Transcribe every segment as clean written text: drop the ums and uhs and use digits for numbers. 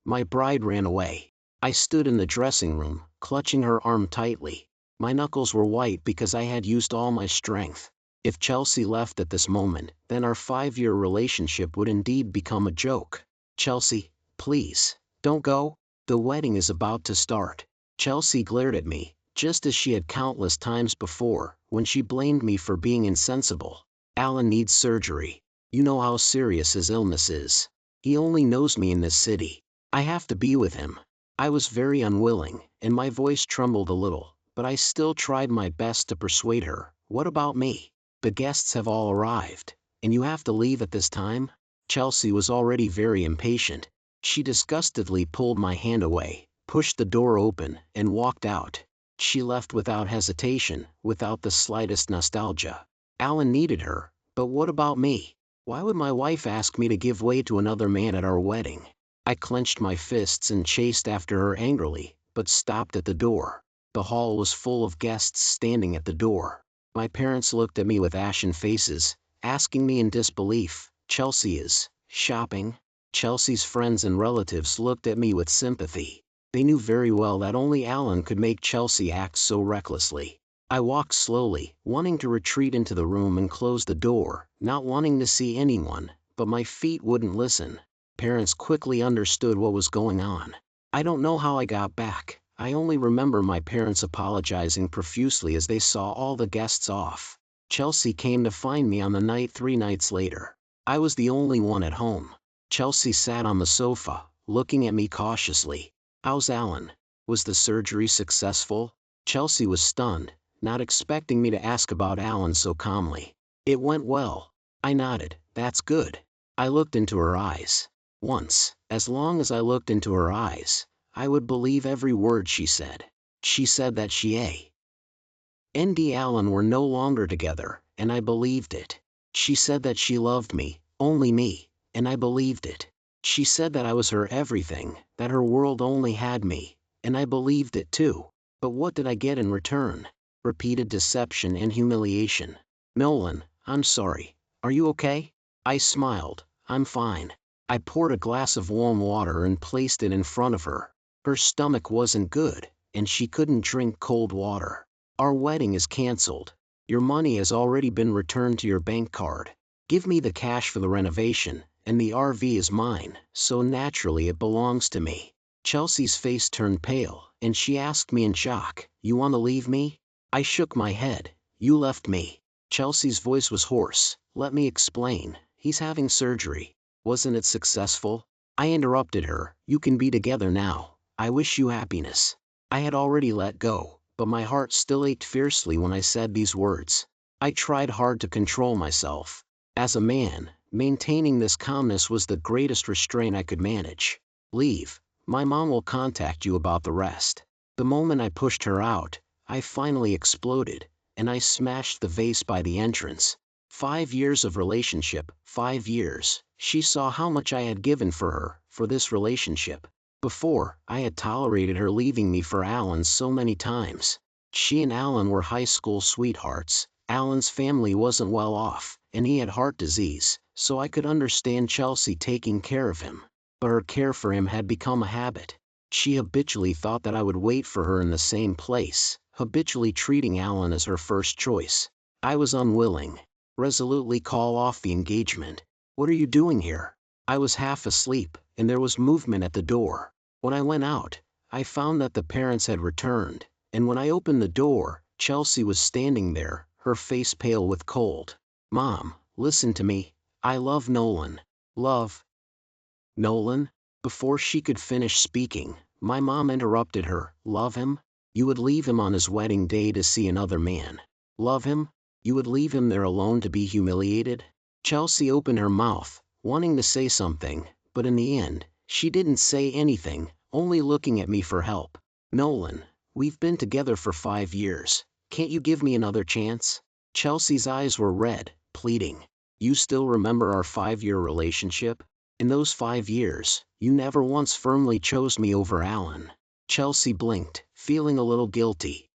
My bride ran away. I stood in the dressing room, clutching her arm tightly. My knuckles were white because I had used all my strength. If Chelsea left at this moment, then our 5-year relationship would indeed become a joke. Chelsea, please, don't go. The wedding is about to start. Chelsea glared at me, just as she had countless times before, when she blamed me for being insensible. Alan needs surgery. You know how serious his illness is. He only knows me in this city. I have to be with him. I was very unwilling, and my voice trembled a little, but I still tried my best to persuade her. What about me? The guests have all arrived, and you have to leave at this time? Chelsea was already very impatient. She disgustedly pulled my hand away, pushed the door open, and walked out. She left without hesitation, without the slightest nostalgia. Alan needed her, but what about me? Why would my wife ask me to give way to another man at our wedding? I clenched my fists and chased after her angrily, but stopped at the door. The hall was full of guests standing at the door. My parents looked at me with ashen faces, asking me in disbelief, "Chelsea is shopping?" Chelsea's friends and relatives looked at me with sympathy. They knew very well that only Alan could make Chelsea act so recklessly. I walked slowly, wanting to retreat into the room and close the door, not wanting to see anyone, but my feet wouldn't listen. Parents quickly understood what was going on. I don't know how I got back. I only remember my parents apologizing profusely as they saw all the guests off. Chelsea came to find me on the night 3 nights later. I was the only one at home. Chelsea sat on the sofa, looking at me cautiously. "How's Alan? Was the surgery successful?" Chelsea was stunned, not expecting me to ask about Alan so calmly. "It went well." I nodded. "That's good." I looked into her eyes. Once, as long as I looked into her eyes, I would believe every word she said. She said that she and Alan were no longer together, and I believed it. She said that she loved me, only me, and I believed it. She said that I was her everything, that her world only had me, and I believed it too. But what did I get in return? Repeated deception and humiliation. "Nolan, I'm sorry. Are you okay?" I smiled. "I'm fine." I poured a glass of warm water and placed it in front of her. Her stomach wasn't good, and she couldn't drink cold water. "Our wedding is cancelled. Your money has already been returned to your bank card. Give me the cash for the renovation, and the RV is mine, so naturally it belongs to me." Chelsea's face turned pale, and she asked me in shock, "You want to leave me?" I shook my head. "You left me." Chelsea's voice was hoarse. "Let me explain. He's having surgery." "Wasn't it successful?" I interrupted her. "You can be together now. I wish you happiness." I had already let go, but my heart still ached fiercely when I said these words. I tried hard to control myself. As a man, maintaining this calmness was the greatest restraint I could manage. "Leave. My mom will contact you about the rest." The moment I pushed her out, I finally exploded, and I smashed the vase by the entrance. 5 years of relationship, 5 years. She saw how much I had given for her, for this relationship. Before, I had tolerated her leaving me for Alan so many times. She and Alan were high school sweethearts. Alan's family wasn't well off, and he had heart disease, so I could understand Chelsea taking care of him. But her care for him had become a habit. She habitually thought that I would wait for her in the same place, habitually treating Alan as her first choice. I was unwilling. Resolutely call off the engagement. "What are you doing here?" I was half asleep, and there was movement at the door. When I went out, I found that the parents had returned, and when I opened the door, Chelsea was standing there, her face pale with cold. "Mom, listen to me. I love Nolan." "Love Nolan?" Before she could finish speaking, my mom interrupted her. "Love him? You would leave him on his wedding day to see another man. Love him? You would leave him there alone to be humiliated?" Chelsea opened her mouth, wanting to say something, but in the end, she didn't say anything, only looking at me for help. "Nolan, we've been together for 5 years. Can't you give me another chance?" Chelsea's eyes were red, pleading. "You still remember our 5-year relationship? In those 5 years, you never once firmly chose me over Alan." Chelsea blinked, feeling a little guilty.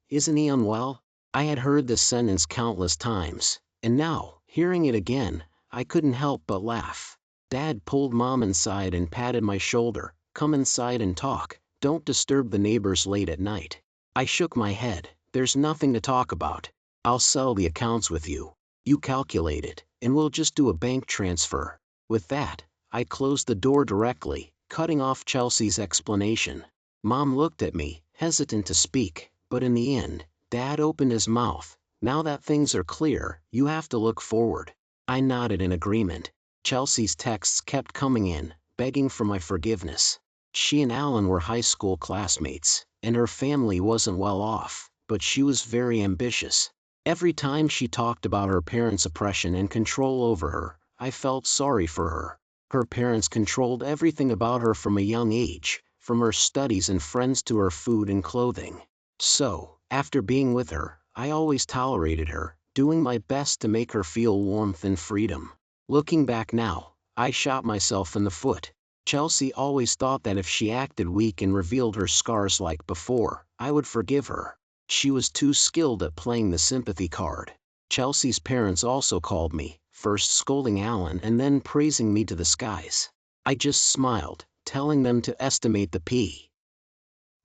Isn't he unwell?" I had heard this sentence countless times, and now, hearing it again, I couldn't help but laugh. Dad pulled Mom inside and patted my shoulder. "Come inside and talk. Don't disturb the neighbors late at night." I shook my head. "There's nothing to talk about. I'll settle the accounts with you. You calculate it, and we'll just do a bank transfer." With that, I closed the door directly, cutting off Chelsea's explanation. Mom looked at me, hesitant to speak, but in the end, Dad opened his mouth. "Now that things are clear, you have to look forward." I nodded in agreement. Chelsea's texts kept coming in, begging for my forgiveness. She and Alan were high school classmates, and her family wasn't well off, but she was very ambitious. Every time she talked about her parents' oppression and control over her, I felt sorry for her. Her parents controlled everything about her from a young age, from her studies and friends to her food and clothing. So, after being with her, I always tolerated her, doing my best to make her feel warmth and freedom. Looking back now, I shot myself in the foot. Chelsea always thought that if she acted weak and revealed her scars like before, I would forgive her. She was too skilled at playing the sympathy card. Chelsea's parents also called me, first scolding Alan and then praising me to the skies. I just smiled, telling them to estimate the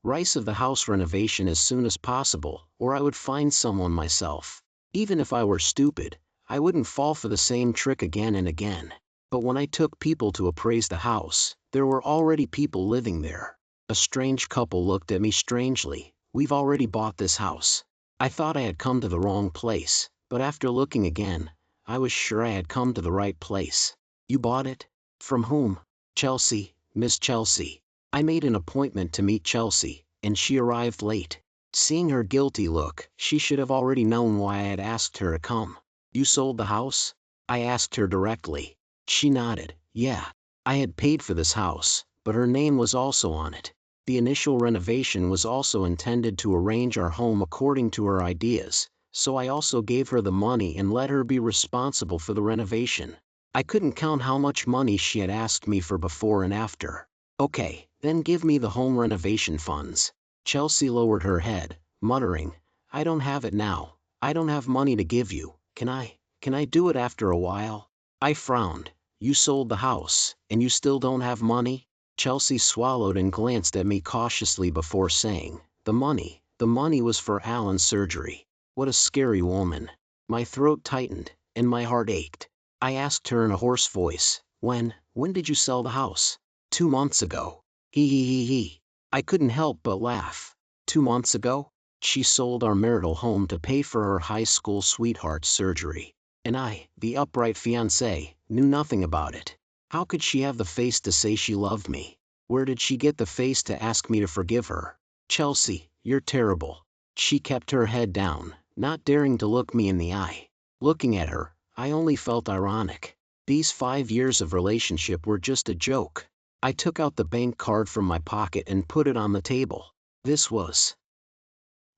price of the house renovation as soon as possible, or I would find someone myself. Even if I were stupid, I wouldn't fall for the same trick again and again. But when I took people to appraise the house, there were already people living there. A strange couple looked at me strangely. "We've already bought this house." I thought I had come to the wrong place, but after looking again, I was sure I had come to the right place. "You bought it? From whom?" "Chelsea, Miss Chelsea." I made an appointment to meet Chelsea, and she arrived late. Seeing her guilty look, she should have already known why I had asked her to come. "You sold the house?" I asked her directly. She nodded. "Yeah. I had paid for this house, but her name was also on it. The initial renovation was also intended to arrange our home according to her ideas, so I also gave her the money and let her be responsible for the renovation. I couldn't count how much money she had asked me for before and after. "Okay, then give me the home renovation funds." Chelsea lowered her head, muttering, "I don't have it now. I don't have money to give you. Can I do it after a while?" I frowned. "You sold the house, and you still don't have money?" Chelsea swallowed and glanced at me cautiously before saying, The money was for Alan's surgery." What a scary woman. My throat tightened, and my heart ached. I asked her in a hoarse voice, when did you sell the house?" 2 months ago. He. I couldn't help but laugh. 2 months ago? She sold our marital home to pay for her high school sweetheart's surgery. And I, the upright fiancé, knew nothing about it. How could she have the face to say she loved me? Where did she get the face to ask me to forgive her? "Chelsea, you're terrible." She kept her head down, not daring to look me in the eye. Looking at her, I only felt ironic. These 5 years of relationship were just a joke. I took out the bank card from my pocket and put it on the table. This was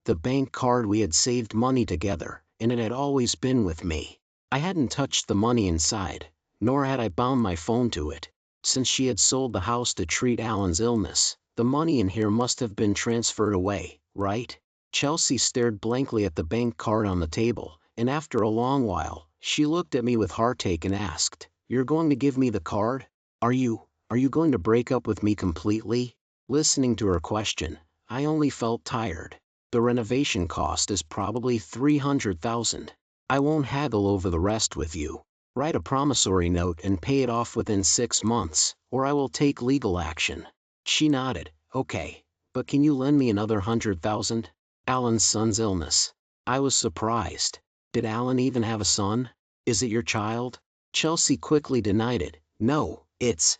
the bank card we had saved money together, and it had always been with me. I hadn't touched the money inside, nor had I bound my phone to it. Since she had sold the house to treat Alan's illness, the money in here must have been transferred away, right? Chelsea stared blankly at the bank card on the table, and after a long while, she looked at me with heartache and asked, "You're going to give me the card? Are you going to break up with me completely?" Listening to her question, I only felt tired. The renovation cost is probably $300,000. I won't haggle over the rest with you. Write a promissory note and pay it off within 6 months, or I will take legal action. She nodded. "Okay, but can you lend me another $100,000? Alan's son's illness." I was surprised. Did Alan even have a son? "Is it your child?" Chelsea quickly denied it. "No, it's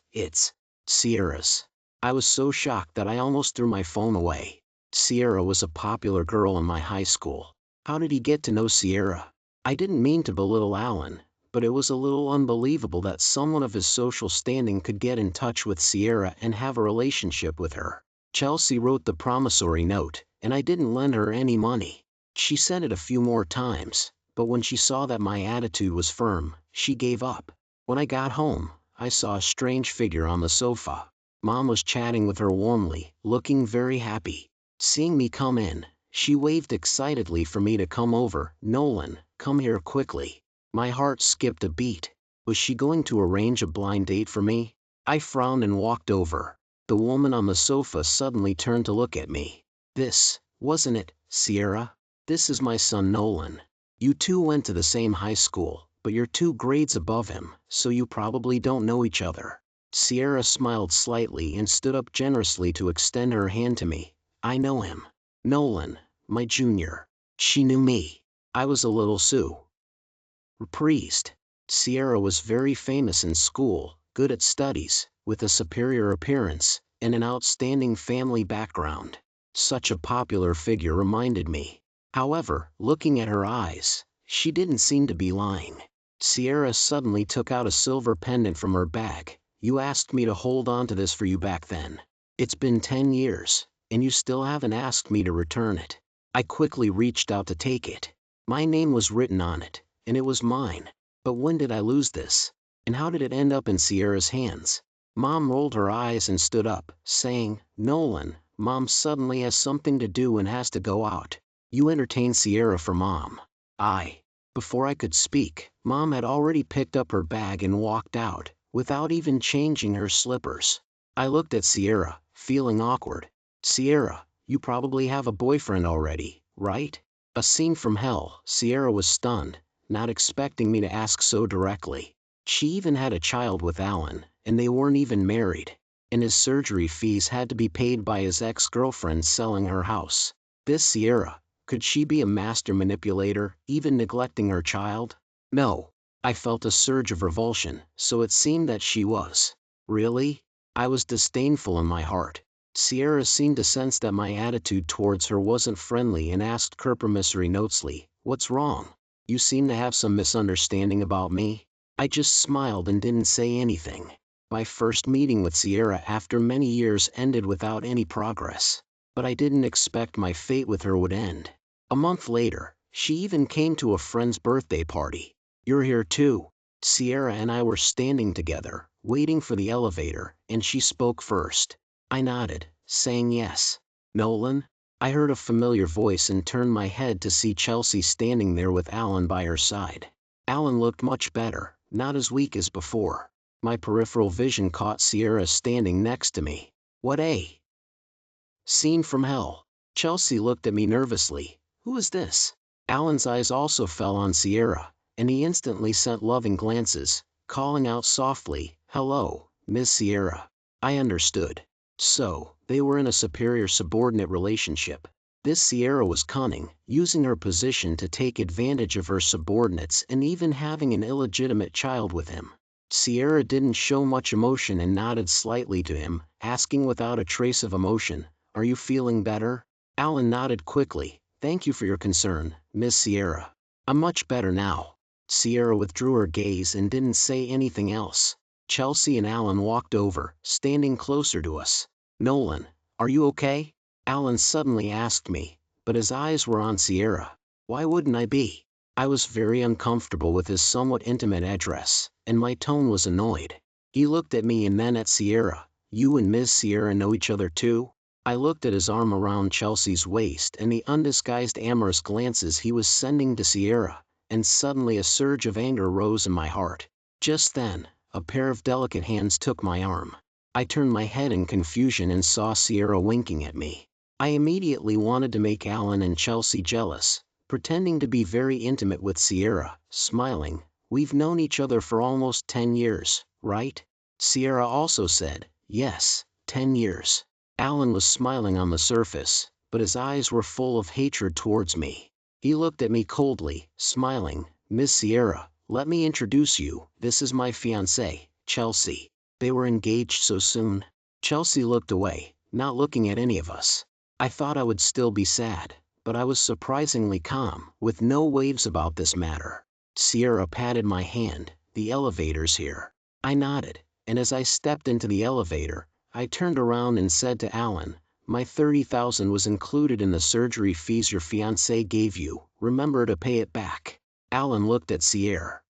Sierra's." I was so shocked that I almost threw my phone away. Sierra was a popular girl in my high school. How did he get to know Sierra? I didn't mean to belittle Alan, but it was a little unbelievable that someone of his social standing could get in touch with Sierra and have a relationship with her. Chelsea wrote the promissory note, and I didn't lend her any money. She sent it a few more times, but when she saw that my attitude was firm, she gave up. When I got home, I saw a strange figure on the sofa. Mom was chatting with her warmly, looking very happy. Seeing me come in, she waved excitedly for me to come over. "Nolan, come here quickly." My heart skipped a beat. Was she going to arrange a blind date for me? I frowned and walked over. The woman on the sofa suddenly turned to look at me. This, wasn't it, Sierra? This is my son Nolan. You two went to the same high school, but you're 2 grades above him, so you probably don't know each other. Sierra smiled slightly and stood up generously to extend her hand to me. I know him. Nolan, my junior. She knew me. I was a little surprised. Sierra was very famous in school, good at studies, with a superior appearance, and an outstanding family background. Such a popular figure reminded me. However, looking at her eyes, she didn't seem to be lying. Sierra suddenly took out a silver pendant from her bag. You asked me to hold on to this for you back then. It's been 10 years, and you still haven't asked me to return it. I quickly reached out to take it. My name was written on it, and it was mine. But when did I lose this? And how did it end up in Sierra's hands? Mom rolled her eyes and stood up, saying, Nolan, Mom suddenly has something to do and has to go out. You entertain Sierra for Mom. Before I could speak, Mom had already picked up her bag and walked out, without even changing her slippers. I looked at Sierra, feeling awkward. Sierra, you probably have a boyfriend already, right? A scene from hell. Sierra was stunned, not expecting me to ask so directly. She even had a child with Alan, and they weren't even married. And his surgery fees had to be paid by his ex-girlfriend selling her house. This Sierra, could she be a master manipulator, even neglecting her child? No. I felt a surge of revulsion, so it seemed that she was. Really? I was disdainful in my heart. Sierra seemed to sense that my attitude towards her wasn't friendly and asked compromissory, what's wrong? You seem to have some misunderstanding about me? I just smiled and didn't say anything. My first meeting with Sierra after many years ended without any progress. But I didn't expect my fate with her would end. A month later, she even came to a friend's birthday party. You're here too. Sierra and I were standing together, waiting for the elevator, and she spoke first. I nodded, saying yes. Nolan? I heard a familiar voice and turned my head to see Chelsea standing there with Alan by her side. Alan looked much better, not as weak as before. My peripheral vision caught Sierra standing next to me. What a scene from hell. Chelsea looked at me nervously. Who is this? Alan's eyes also fell on Sierra, and he instantly sent loving glances, calling out softly, Hello, Miss Sierra. I understood. So, they were in a superior-subordinate relationship. This Sierra was cunning, using her position to take advantage of her subordinates and even having an illegitimate child with him. Sierra didn't show much emotion and nodded slightly to him, asking without a trace of emotion, Are you feeling better? Alan nodded quickly. Thank you for your concern, Miss Sierra. I'm much better now. Sierra withdrew her gaze and didn't say anything else. Chelsea and Alan walked over, standing closer to us. Nolan, are you okay? Alan suddenly asked me, but his eyes were on Sierra. Why wouldn't I be? I was very uncomfortable with his somewhat intimate address, and my tone was annoyed. He looked at me and then at Sierra. You and Ms. Sierra know each other too? I looked at his arm around Chelsea's waist and the undisguised amorous glances he was sending to Sierra, and suddenly a surge of anger rose in my heart. Just then, a pair of delicate hands took my arm. I turned my head in confusion and saw Sierra winking at me. I immediately wanted to make Alan and Chelsea jealous, pretending to be very intimate with Sierra, smiling. We've known each other for almost 10 years, right? Sierra also said, Yes, 10 years. Alan was smiling on the surface, but his eyes were full of hatred towards me. He looked at me coldly, smiling. Miss Sierra, let me introduce you. This is my fiancée, Chelsea. They were engaged so soon. Chelsea looked away, not looking at any of us. I thought I would still be sad, but I was surprisingly calm, with no waves about this matter. Sierra patted my hand. The elevator's here. I nodded, and as I stepped into the elevator, I turned around and said to Alan, My $30,000 was included in the surgery fees your fiancé gave you. Remember to pay it back. Alan looked at Sierra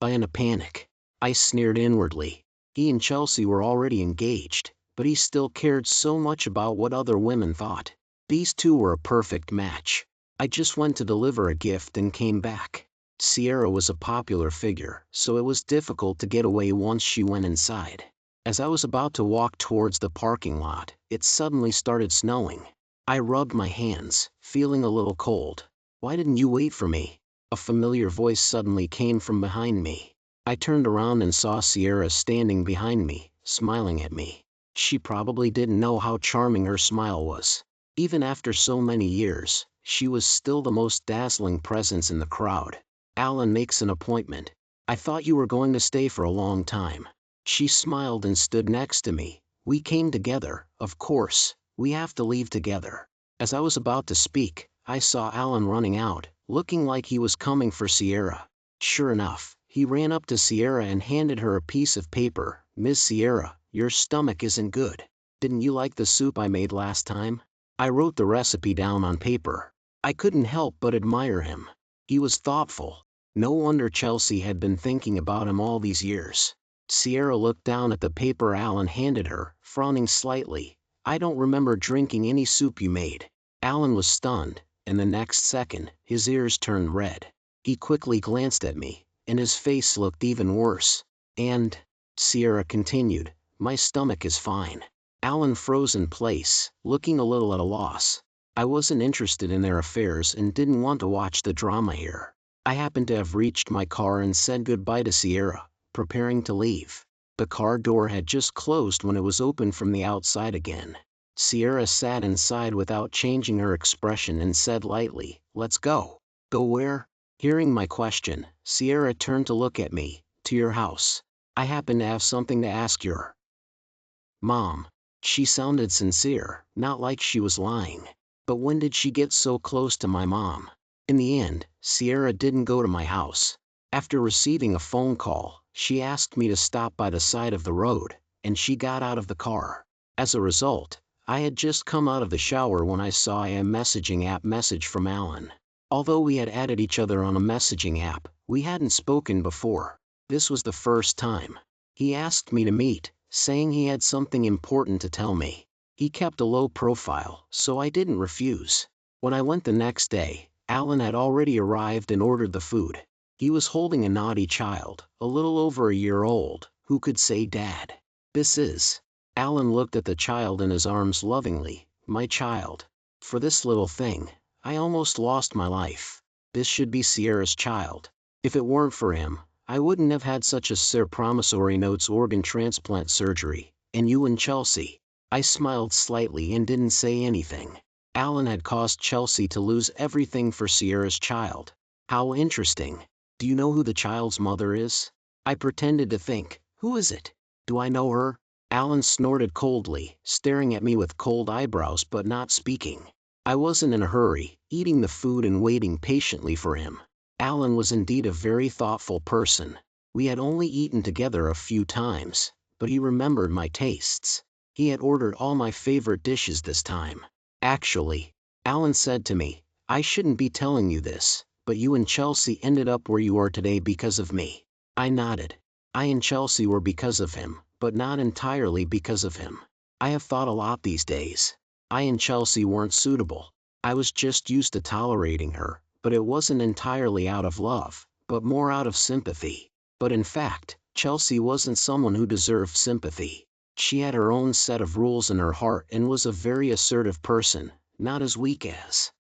in a panic. I sneered inwardly. He and Chelsea were already engaged, but he still cared so much about what other women thought. These two were a perfect match. I just went to deliver a gift and came back. Sierra was a popular figure, so it was difficult to get away once she went inside. As I was about to walk towards the parking lot, it suddenly started snowing. I rubbed my hands, feeling a little cold. "Why didn't you wait for me?" A familiar voice suddenly came from behind me. I turned around and saw Sierra standing behind me, smiling at me. She probably didn't know how charming her smile was. Even after so many years, she was still the most dazzling presence in the crowd. "Alan makes an appointment. I thought you were going to stay for a long time." She smiled and stood next to me. "We came together, of course. We have to leave together." As I was about to speak, I saw Alan running out, looking like he was coming for Sierra. Sure enough, he ran up to Sierra and handed her a piece of paper. "Miss Sierra, your stomach isn't good. Didn't you like the soup I made last time?" I wrote the recipe down on paper. I couldn't help but admire him. He was thoughtful. No wonder Chelsea had been thinking about him all these years. Sierra looked down at the paper Alan handed her, frowning slightly. "I don't remember drinking any soup you made." Alan was stunned, and the next second, his ears turned red. He quickly glanced at me, and his face looked even worse. "And," Sierra continued, "my stomach is fine." Alan froze in place, looking a little at a loss. I wasn't interested in their affairs and didn't want to watch the drama here. I happened to have reached my car and said goodbye to Sierra, preparing to leave. The car door had just closed when it was opened from the outside again. Sierra sat inside without changing her expression and said lightly, "Let's go." "Go where?" Hearing my question, Sierra turned to look at me. "To your house. I happen to have something to ask your mom." She sounded sincere, not like she was lying. But when did she get so close to my mom? In the end, Sierra didn't go to my house. After receiving a phone call, she asked me to stop by the side of the road, and she got out of the car. As a result, I had just come out of the shower when I saw a messaging app message from Alan. Although we had added each other on a messaging app, we hadn't spoken before. This was the first time. He asked me to meet, saying he had something important to tell me. He kept a low profile, so I didn't refuse. When I went the next day, Alan had already arrived and ordered the food. He was holding a naughty child, a little over a year old, who could say "Dad." "This is." Alan looked at the child in his arms lovingly. "My child. For this little thing, I almost lost my life. This should be Sierra's child. If it weren't for him, I wouldn't have had such a promissory notes organ transplant surgery. And you and Chelsea." I smiled slightly and didn't say anything. Alan had caused Chelsea to lose everything for Sierra's child. How interesting. "Do you know who the child's mother is?" I pretended to think. "Who is it? Do I know her?" Alan snorted coldly, staring at me with cold eyebrows but not speaking. I wasn't in a hurry, eating the food and waiting patiently for him. Alan was indeed a very thoughtful person. We had only eaten together a few times, but he remembered my tastes. He had ordered all my favorite dishes this time. "Actually," Alan said to me, "I shouldn't be telling you this, but you and Chelsea ended up where you are today because of me." I nodded. I and Chelsea were because of him, but not entirely because of him. I have thought a lot these days. I and Chelsea weren't suitable. I was just used to tolerating her, but it wasn't entirely out of love, but more out of sympathy. But in fact, Chelsea wasn't someone who deserved sympathy. She had her own set of rules in her heart and was a very assertive person, not as weak as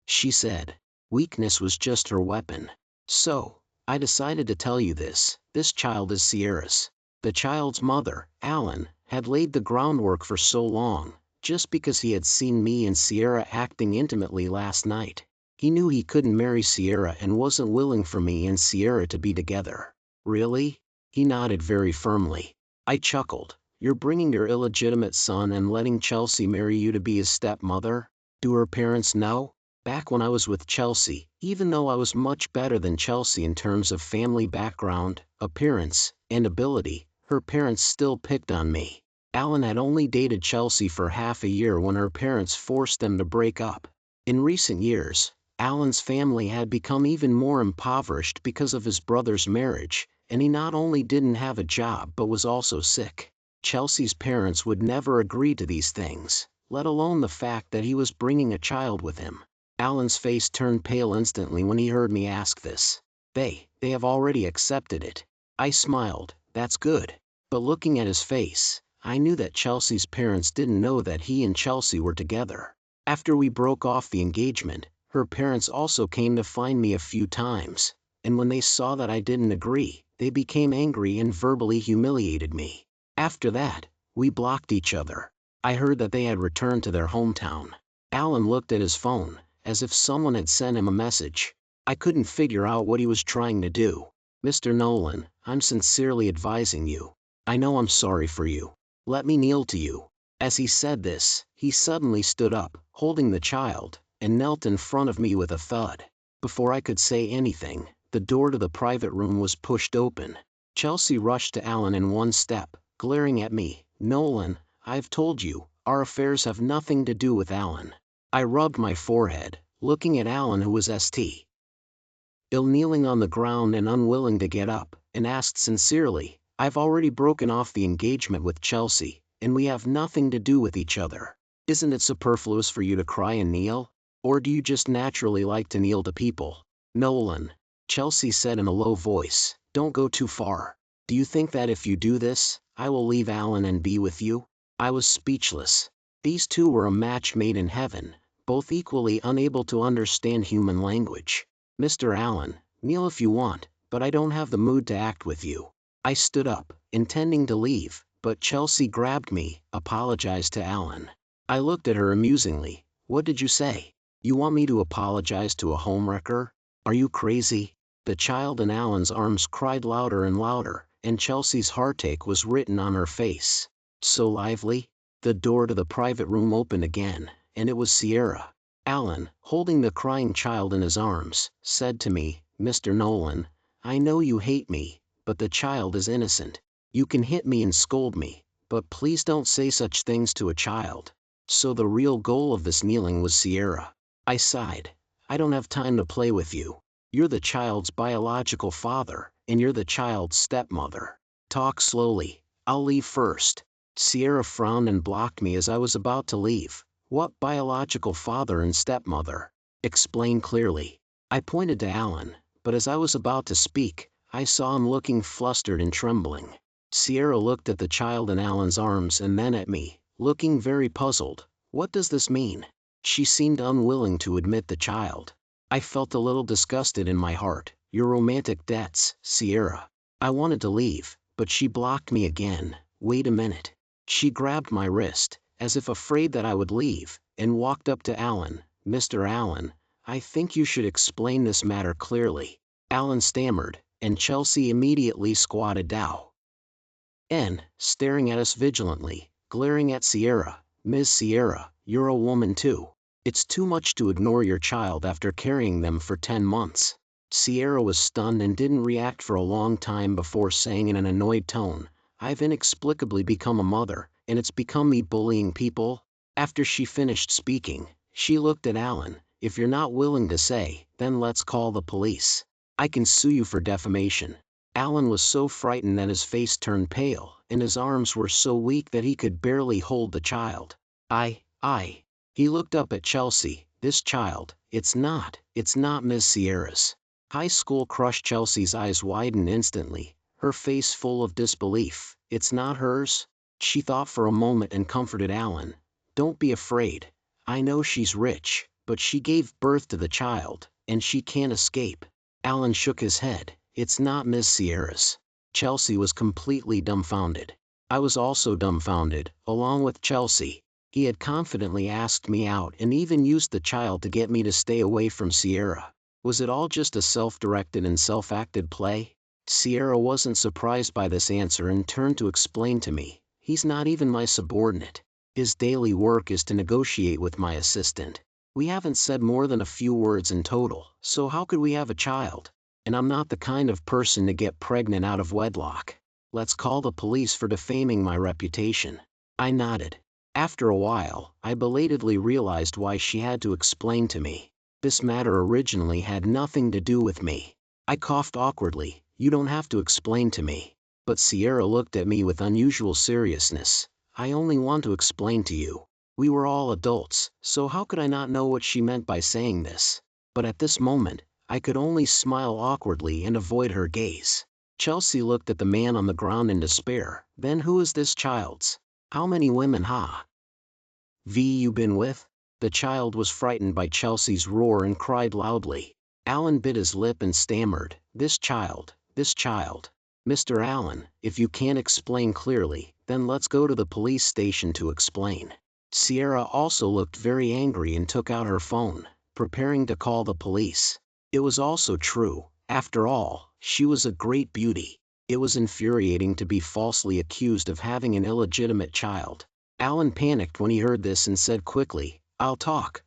she said. Weakness was just her weapon. "So, I decided to tell you this. This child is Sierra's." The child's mother, Alan, had laid the groundwork for so long, just because he had seen me and Sierra acting intimately last night. He knew he couldn't marry Sierra and wasn't willing for me and Sierra to be together. "Really?" He nodded very firmly. I chuckled. "You're bringing your illegitimate son and letting Chelsea marry you to be his stepmother? Do her parents know?" Back when I was with Chelsea, even though I was much better than Chelsea in terms of family background, appearance, and ability, her parents still picked on me. Alan had only dated Chelsea for half a year when her parents forced them to break up. In recent years, Alan's family had become even more impoverished because of his brother's marriage, and he not only didn't have a job but was also sick. Chelsea's parents would never agree to these things, let alone the fact that he was bringing a child with him. Alan's face turned pale instantly when he heard me ask this. They have already accepted it. I smiled. That's good. But looking at his face, I knew that Chelsea's parents didn't know that he and Chelsea were together. After we broke off the engagement, her parents also came to find me a few times, and when they saw that I didn't agree, they became angry and verbally humiliated me. After that, we blocked each other. I heard that they had returned to their hometown. Alan looked at his phone, as if someone had sent him a message. I couldn't figure out what he was trying to do. Mr. Nolan, I'm sincerely advising you. I know I'm sorry for you. Let me kneel to you. As he said this, he suddenly stood up, holding the child, and knelt in front of me with a thud. Before I could say anything, the door to the private room was pushed open. Chelsea rushed to Alan in one step, glaring at me. Nolan, I've told you, our affairs have nothing to do with Alan. I rubbed my forehead, looking at Alan, who was St. ill kneeling on the ground and unwilling to get up, and asked sincerely, I've already broken off the engagement with Chelsea, and we have nothing to do with each other. Isn't it superfluous for you to cry and kneel? Or do you just naturally like to kneel to people? Nolan, Chelsea said in a low voice, don't go too far. Do you think that if you do this, I will leave Alan and be with you? I was speechless. These two were a match made in heaven, both equally unable to understand human language. Mr. Allen, kneel if you want, but I don't have the mood to act with you. I stood up, intending to leave, but Chelsea grabbed me, apologized to Allen. I looked at her amusingly. What did you say? You want me to apologize to a homewrecker? Are you crazy? The child in Allen's arms cried louder and louder, and Chelsea's heartache was written on her face. So lively? The door to the private room opened again, and it was Sierra. Alan, holding the crying child in his arms, said to me, Mr. Nolan, I know you hate me, but the child is innocent. You can hit me and scold me, but please don't say such things to a child. So the real goal of this kneeling was Sierra. I sighed. I don't have time to play with you. You're the child's biological father, and you're the child's stepmother. Talk slowly. I'll leave first. Sierra frowned and blocked me as I was about to leave. What biological father and stepmother? Explain clearly. I pointed to Alan, but as I was about to speak, I saw him looking flustered and trembling. Sierra looked at the child in Alan's arms and then at me, looking very puzzled. What does this mean? She seemed unwilling to admit the child. I felt a little disgusted in my heart. Your romantic debts, Sierra. I wanted to leave, but she blocked me again. Wait a minute. She grabbed my wrist, as if afraid that I would leave, and walked up to Alan. Mr. Allen, I think you should explain this matter clearly. Alan stammered, and Chelsea immediately squatted down, staring at us vigilantly, glaring at Sierra. Ms. Sierra, you're a woman too. It's too much to ignore your child after carrying them for 10 months. Sierra was stunned and didn't react for a long time before saying in an annoyed tone, I've inexplicably become a mother, and it's become me bullying people. After she finished speaking, she looked at Alan. If you're not willing to say, then let's call the police. I can sue you for defamation. Alan was so frightened that his face turned pale, and his arms were so weak that he could barely hold the child. He looked up at Chelsea. This child, it's not Ms. Sierra's. High school crush. Chelsea's eyes widened instantly, her face full of disbelief. It's not hers? She thought for a moment and comforted Alan. Don't be afraid. I know she's rich, but she gave birth to the child, and she can't escape. Alan shook his head. It's not Ms. Sierra's. Chelsea was completely dumbfounded. I was also dumbfounded, along with Chelsea. He had confidently asked me out and even used the child to get me to stay away from Sierra. Was it all just a self-directed and self-acted play? Sierra wasn't surprised by this answer and turned to explain to me. He's not even my subordinate. His daily work is to negotiate with my assistant. We haven't said more than a few words in total, so how could we have a child? And I'm not the kind of person to get pregnant out of wedlock. Let's call the police for defaming my reputation. I nodded. After a while, I belatedly realized why she had to explain to me. This matter originally had nothing to do with me. I coughed awkwardly. You don't have to explain to me. But Sierra looked at me with unusual seriousness. I only want to explain to you. We were all adults, so how could I not know what she meant by saying this? But at this moment, I could only smile awkwardly and avoid her gaze. Chelsea looked at the man on the ground in despair. Then who is this child's? How many women you been with? The child was frightened by Chelsea's roar and cried loudly. Alan bit his lip and stammered, this child. Mr. Allen, if you can't explain clearly, then let's go to the police station to explain. Sierra also looked very angry and took out her phone, preparing to call the police. It was also true. After all, she was a great beauty. It was infuriating to be falsely accused of having an illegitimate child. Alan panicked when he heard this and said quickly, I'll talk.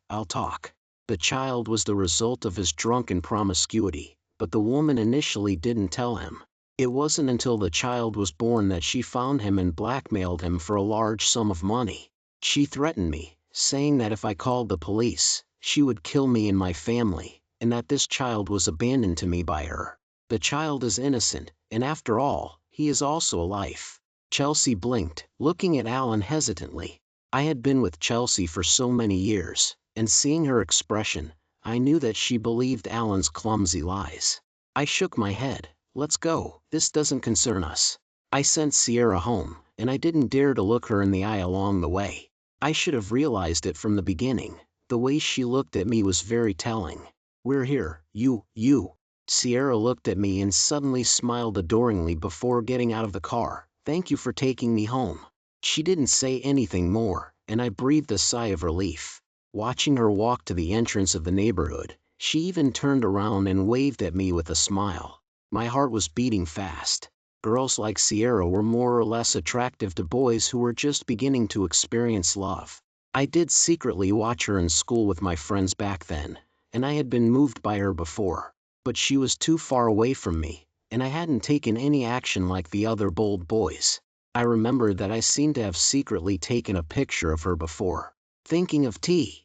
The child was the result of his drunken promiscuity, but the woman initially didn't tell him. It wasn't until the child was born that she found him and blackmailed him for a large sum of money. She threatened me, saying that if I called the police, she would kill me and my family, and that this child was abandoned to me by her. The child is innocent, and after all, he is also a life. Chelsea blinked, looking at Alan hesitantly. I had been with Chelsea for so many years, and seeing her expression, I knew that she believed Alan's clumsy lies. I shook my head. Let's go, this doesn't concern us. I sent Sierra home, and I didn't dare to look her in the eye along the way. I should have realized it from the beginning. The way she looked at me was very telling. We're here, you. Sierra looked at me and suddenly smiled adoringly before getting out of the car. Thank you for taking me home. She didn't say anything more, and I breathed a sigh of relief. Watching her walk to the entrance of the neighborhood, she even turned around and waved at me with a smile. My heart was beating fast. Girls like Sierra were more or less attractive to boys who were just beginning to experience love. I did secretly watch her in school with my friends back then, and I had been moved by her before. But she was too far away from me, and I hadn't taken any action like the other bold boys. I remembered that I seemed to have secretly taken a picture of her before. Thinking of T.S.,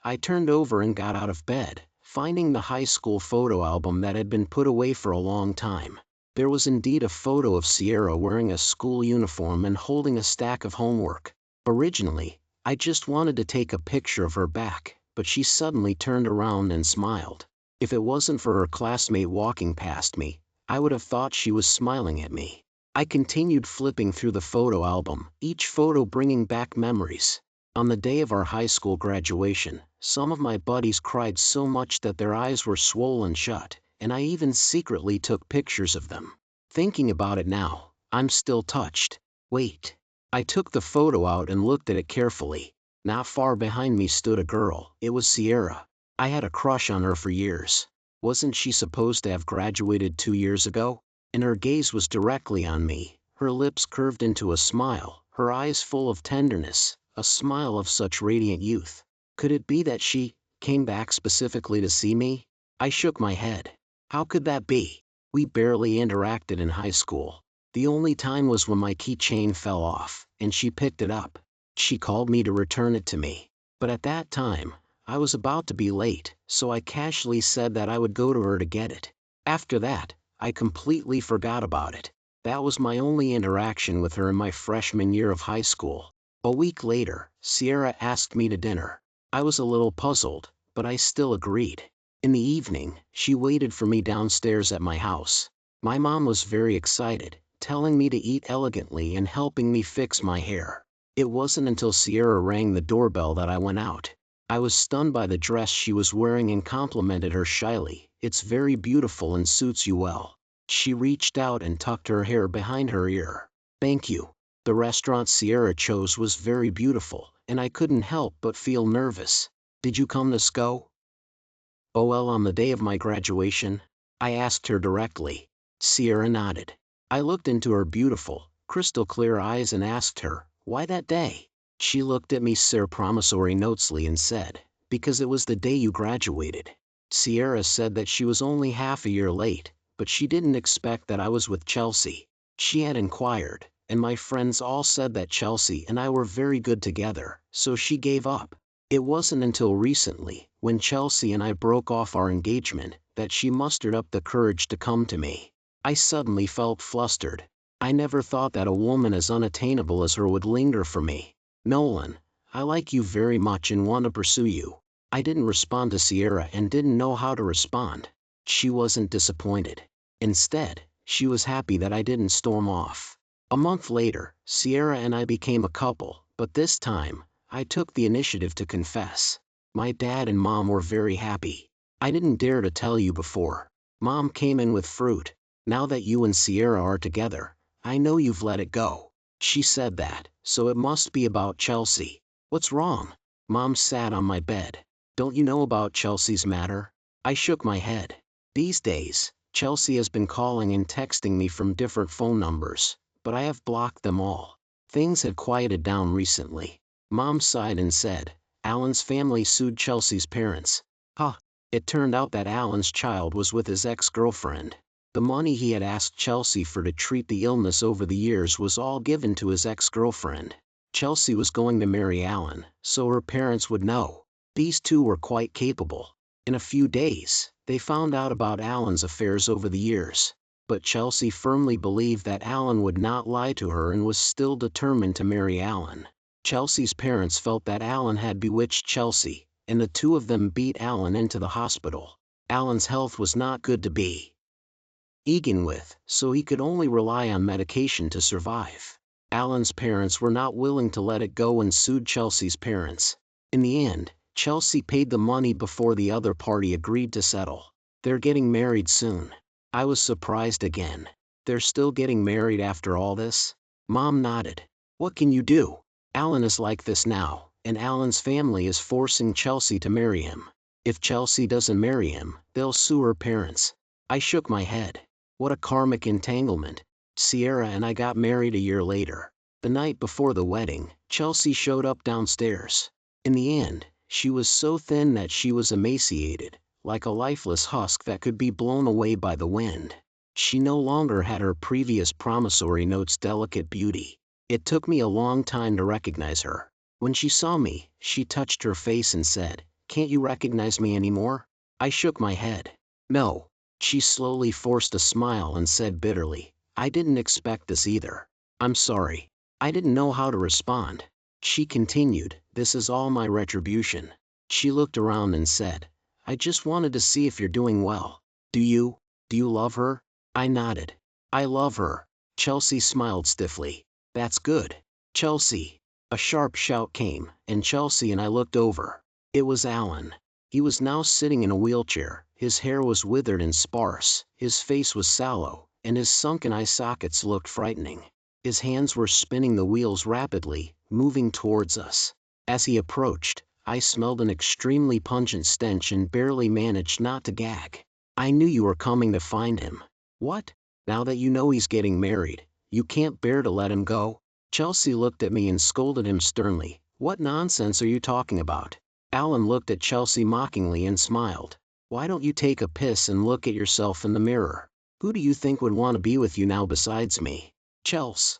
I turned over and got out of bed, finding the high school photo album that had been put away for a long time. There was indeed a photo of Sierra wearing a school uniform and holding a stack of homework. Originally, I just wanted to take a picture of her back, but she suddenly turned around and smiled. If it wasn't for her classmate walking past me, I would have thought she was smiling at me. I continued flipping through the photo album, each photo bringing back memories. On the day of our high school graduation, some of my buddies cried so much that their eyes were swollen shut, and I even secretly took pictures of them. Thinking about it now, I'm still touched. Wait. I took the photo out and looked at it carefully. Not far behind me stood a girl. It was Sierra. I had a crush on her for years. Wasn't she supposed to have graduated 2 years ago? And her gaze was directly on me, her lips curved into a smile, her eyes full of tenderness, a smile of such radiant youth. Could it be that she came back specifically to see me? I shook my head. How could that be? We barely interacted in high school. The only time was when my keychain fell off, and she picked it up. She called me to return it to me. But at that time, I was about to be late, so I casually said that I would go to her to get it. After that, I completely forgot about it. That was my only interaction with her in my freshman year of high school. A week later, Sierra asked me to dinner. I was a little puzzled, but I still agreed. In the evening, she waited for me downstairs at my house. My mom was very excited, telling me to eat elegantly and helping me fix my hair. It wasn't until Sierra rang the doorbell that I went out. I was stunned by the dress she was wearing and complimented her shyly. It's very beautiful and suits you well. She reached out and tucked her hair behind her ear. Thank you. The restaurant Sierra chose was very beautiful, and I couldn't help but feel nervous. Did you come to SCO? OL on the day of my graduation? I asked her directly. Sierra nodded. I looked into her beautiful, crystal clear eyes and asked her, why that day? She looked at me promissory notesly and said, because it was the day you graduated. Sierra said that she was only half a year late, but she didn't expect that I was with Chelsea. She had inquired, and my friends all said that Chelsea and I were very good together, so she gave up. It wasn't until recently, when Chelsea and I broke off our engagement, that she mustered up the courage to come to me. I suddenly felt flustered. I never thought that a woman as unattainable as her would linger for me. Nolan, I like you very much and want to pursue you. I didn't respond to Sierra and didn't know how to respond. She wasn't disappointed. Instead, she was happy that I didn't storm off. A month later, Sierra and I became a couple, but this time, I took the initiative to confess. My dad and mom were very happy. I didn't dare to tell you before. Mom came in with fruit. Now that you and Sierra are together, I know you've let it go. She said that, so it must be about Chelsea. What's wrong? Mom sat on my bed. Don't you know about Chelsea's matter? I shook my head. These days, Chelsea has been calling and texting me from different phone numbers, but I have blocked them all. Things had quieted down recently. Mom sighed and said, Alan's family sued Chelsea's parents. Huh. It turned out that Alan's child was with his ex-girlfriend. The money he had asked Chelsea for to treat the illness over the years was all given to his ex-girlfriend. Chelsea was going to marry Alan, so her parents would know. These two were quite capable. In a few days, they found out about Alan's affairs over the years. But Chelsea firmly believed that Alan would not lie to her and was still determined to marry Alan. Chelsea's parents felt that Alan had bewitched Chelsea, and the two of them beat Alan into the hospital. Alan's health was not good to begin with, so he could only rely on medication to survive. Alan's parents were not willing to let it go and sued Chelsea's parents. In the end, Chelsea paid the money before the other party agreed to settle. They're getting married soon. I was surprised again. They're still getting married after all this? Mom nodded. What can you do? Alan is like this now, and Alan's family is forcing Chelsea to marry him. If Chelsea doesn't marry him, they'll sue her parents. I shook my head. What a karmic entanglement. Sierra and I got married a year later. The night before the wedding, Chelsea showed up downstairs. In the end, she was so thin that she was emaciated, like a lifeless husk that could be blown away by the wind. She no longer had her previous promissory note's delicate beauty. It took me a long time to recognize her. When she saw me, she touched her face and said, "Can't you recognize me anymore?" I shook my head. No. She slowly forced a smile and said bitterly, "I didn't expect this either. I'm sorry. I didn't know how to respond." She continued, "This is all my retribution." She looked around and said, "I just wanted to see if you're doing well. Do you love her?" I nodded. "I love her." Chelsea smiled stiffly. "That's good. Chelsea." A sharp shout came, and Chelsea and I looked over. It was Alan. He was now sitting in a wheelchair. His hair was withered and sparse, his face was sallow, and his sunken eye sockets looked frightening. His hands were spinning the wheels rapidly, moving towards us. As he approached, I smelled an extremely pungent stench and barely managed not to gag. "I knew you were coming to find him." "What? Now that you know he's getting married, you can't bear to let him go?" Chelsea looked at me and scolded him sternly. "What nonsense are you talking about?" Alan looked at Chelsea mockingly and smiled. "Why don't you take a piss and look at yourself in the mirror? Who do you think would want to be with you now besides me?" Chelsea's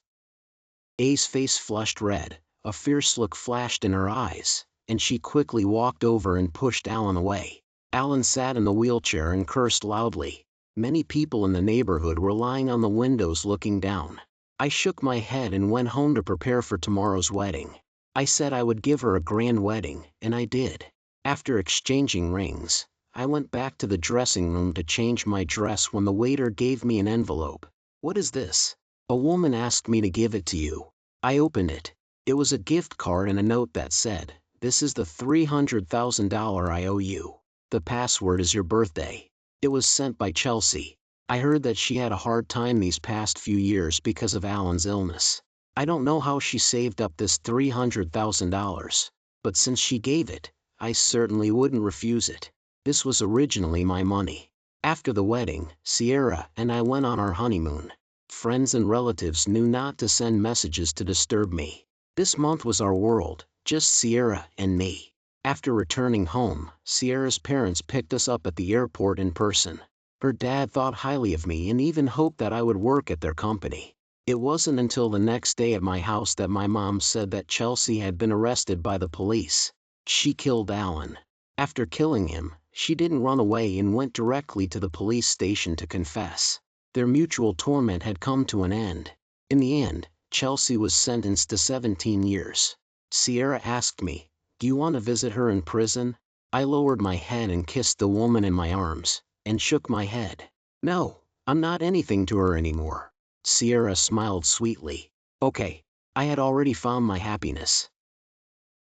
face flushed red, a fierce look flashed in her eyes, and she quickly walked over and pushed Alan away. Alan sat in the wheelchair and cursed loudly. Many people in the neighborhood were lying on the windows looking down. I shook my head and went home to prepare for tomorrow's wedding. I said I would give her a grand wedding, and I did. After exchanging rings, I went back to the dressing room to change my dress when the waiter gave me an envelope. "What is this?" "A woman asked me to give it to you." I opened it. It was a gift card and a note that said, "This is the $300,000 I owe you. The password is your birthday." It was sent by Chelsea. I heard that she had a hard time these past few years because of Alan's illness. I don't know how she saved up this $300,000, but since she gave it, I certainly wouldn't refuse it. This was originally my money. After the wedding, Sierra and I went on our honeymoon. Friends and relatives knew not to send messages to disturb me. This month was our world, just Sierra and me. After returning home, Sierra's parents picked us up at the airport in person. Her dad thought highly of me and even hoped that I would work at their company. It wasn't until the next day at my house that my mom said that Chelsea had been arrested by the police. She killed Alan. After killing him, she didn't run away and went directly to the police station to confess. Their mutual torment had come to an end. In the end, Chelsea was sentenced to 17 years. Sierra asked me, "Do you want to visit her in prison?" I lowered my head and kissed the woman in my arms, and shook my head. "No, I'm not anything to her anymore." Sierra smiled sweetly. Okay, I had already found my happiness.